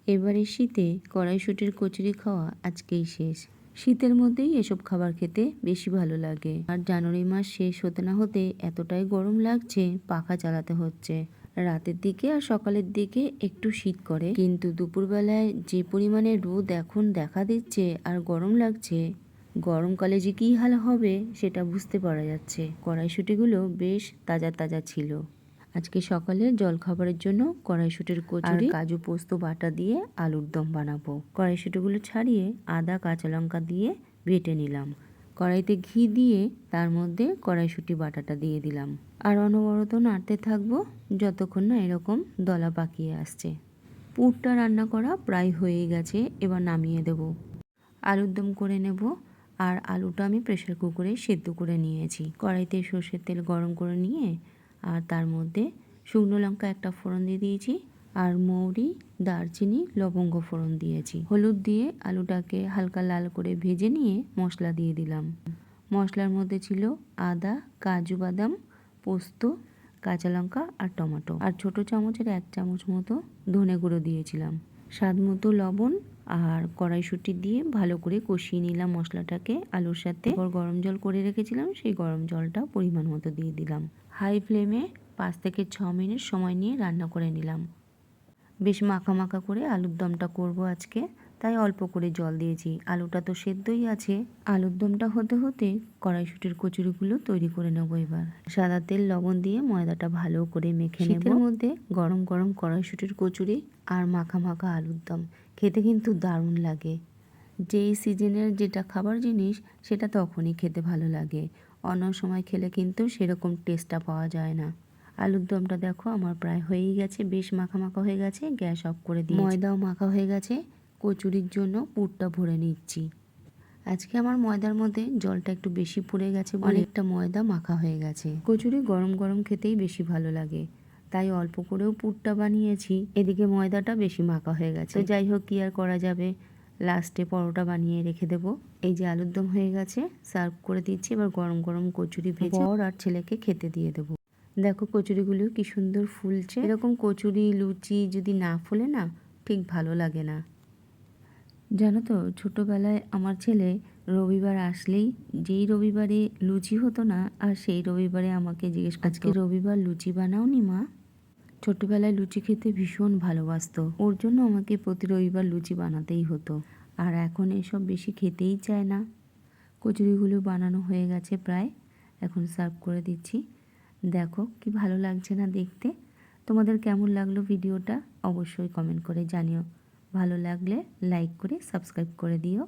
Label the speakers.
Speaker 1: এবারে শীতে কড়াইশুঁটির কচুরি খাওয়া আজকেই শেষ। শীতের মধ্যেই এসব খাবার খেতে বেশি ভালো লাগে। আর জানুয়ারি মাস শেষ হতে না হতে এতটাই গরম লাগছে, পাখা চালাতে হচ্ছে। রাতের দিকে আর সকালের দিকে একটু শীত করে, কিন্তু দুপুরবেলায় যে পরিমাণে রোদ এখন দেখা দিচ্ছে আর গরম লাগছে, গরমকালে যে কী হাল হবে সেটা বুঝতে পারা যাচ্ছে। কড়াইশুঁটিগুলো বেশ তাজা তাজা ছিল। আজকে সকালে জলখাবারের জন্য কড়াইশুঁটির কচুরি আর কাজু পোস্ত বাটা দিয়ে আলুর দম বানাবো। কড়াইশুঁটিগুলো ছাড়িয়ে আদা কাঁচা লঙ্কা দিয়ে বেটে নিলাম। কড়াইতে ঘি দিয়ে তার মধ্যে কড়াইশুঁটি বাটাটা দিয়ে দিলাম আর অনবরত নাড়তে থাকবো যতক্ষণ না এরকম দলা পাকিয়ে আসছে। পুরটা রান্না করা প্রায় হয়ে গেছে, এবার নামিয়ে দেব। আলুর দম করে নেব। আর আলুটা আমি প্রেসার কুকারে সেদ্ধ করে নিয়েছি। কড়াইতে সর্ষের তেল গরম করে নিয়ে আর তার মধ্যে শুকনো লঙ্কা একটা ফোড়ন দিয়ে দিয়েছি আর মৌরি, দারচিনি, লবঙ্গ ফোড়ন দিয়েছি। হলুদ দিয়ে আলুটাকে হালকা লাল করে ভেজে নিয়ে মশলা দিয়ে দিলাম। মশলার মধ্যে ছিল আদা, কাজু বাদাম, পোস্ত, কাঁচা লঙ্কা আর টমেটো। আর ছোট চামচের 1 চামচ মতো ধনে গুঁড়ো দিয়েছিলাম। স্বাদ মতো লবণ আর কড়াইশুঁটি দিয়ে ভালো করে কষিয়ে নিলাম মশলাটাকে আলুর সাথে। এরপর গরম জল করে রেখেছিলাম, সেই গরম জলটা পরিমাণ মতো দিয়ে দিলাম। হাই ফ্লেমে 5 থেকে 6 মিনিট সময় নিয়ে রান্না করে নিলাম। বেশ মাখা মাখা করে আলুর দমটা করব আজকে, তাই অল্প করে জল দিয়েছি। আলুটা তো সেদ্ধই আছে। আলুর দমটা হতে হতে কড়াইশুঁটির কচুরিগুলো তৈরি করে নেব। এবার সাদা তেল লবণ দিয়ে ময়দাটা ভালো করে মেখে নেব। শীতের মধ্যে গরম গরম কড়াইশুঁটির কচুরি আর মাখা মাখা আলুর দম খেতে কিন্তু দারুণ লাগে। যেই সিজনের যেটা খাবার জিনিস সেটা তখনই খেতে ভালো লাগে, অন্য সময় খেলে কিন্তু সেরকম টেস্টটা পাওয়া যায় না। আলুর দমটা দেখো আমার প্রায় হয়েই গেছে, বেশ মাখা মাখা হয়ে গেছে। গ্যাস অফ করে দিয়ে ময়দাও মাখা হয়ে গেছে। কচুরির জন্য পুরটা ভরে নিচ্ছি। আজকে আমার ময়দার মধ্যে জলটা একটু বেশি পড়ে গেছে, অনেকটা ময়দা মাখা হয়ে গেছে। কচুরি গরম গরম খেতেই বেশি ভালো লাগে, তাই অল্প করেও পুরটা বানিয়েছি। এদিকে ময়দাটা বেশি মাখা হয়ে গেছে। তো যাই হোক, কি আর করা যাবে, লাস্টে পরোটা বানিয়ে রেখে দেবো। এই যে আলুর দম হয়ে গেছে, সার্ভ করে দিচ্ছি। এবার গরম গরম কচুরি ভেজে বর আর ছেলেকে খেতে দিয়ে দেবো। দেখো কচুরিগুলো কি সুন্দর ফুলছে। এরকম কচুরি লুচি যদি না ফুলে না, ঠিক ভালো লাগে না। জানো তো, ছোটোবেলায় আমার ছেলে রবিবার আসলেই, যেই রবিবারে লুচি হতো না আর সেই রবিবারে আমাকে জিজ্ঞেস করতো, আজকে রবিবার লুচি বানাও নি মা। ছোটোবেলায় লুচি খেতে ভীষণ ভালোবাসতো, ওর জন্য আমাকে প্রতি রবিবার লুচি বানাতেই হতো। আর এখন এসব বেশি খেতেই চায় না। কচুরিগুলো বানানো হয়ে গেছে প্রায়, এখন সার্ভ করে দিচ্ছি। দেখো কি ভালো লাগছে না দেখতে। তোমাদের কেমন লাগলো ভিডিওটা অবশ্যই কমেন্ট করে জানিও। ভালো লাগলে লাইক করে সাবস্ক্রাইব করে দিও।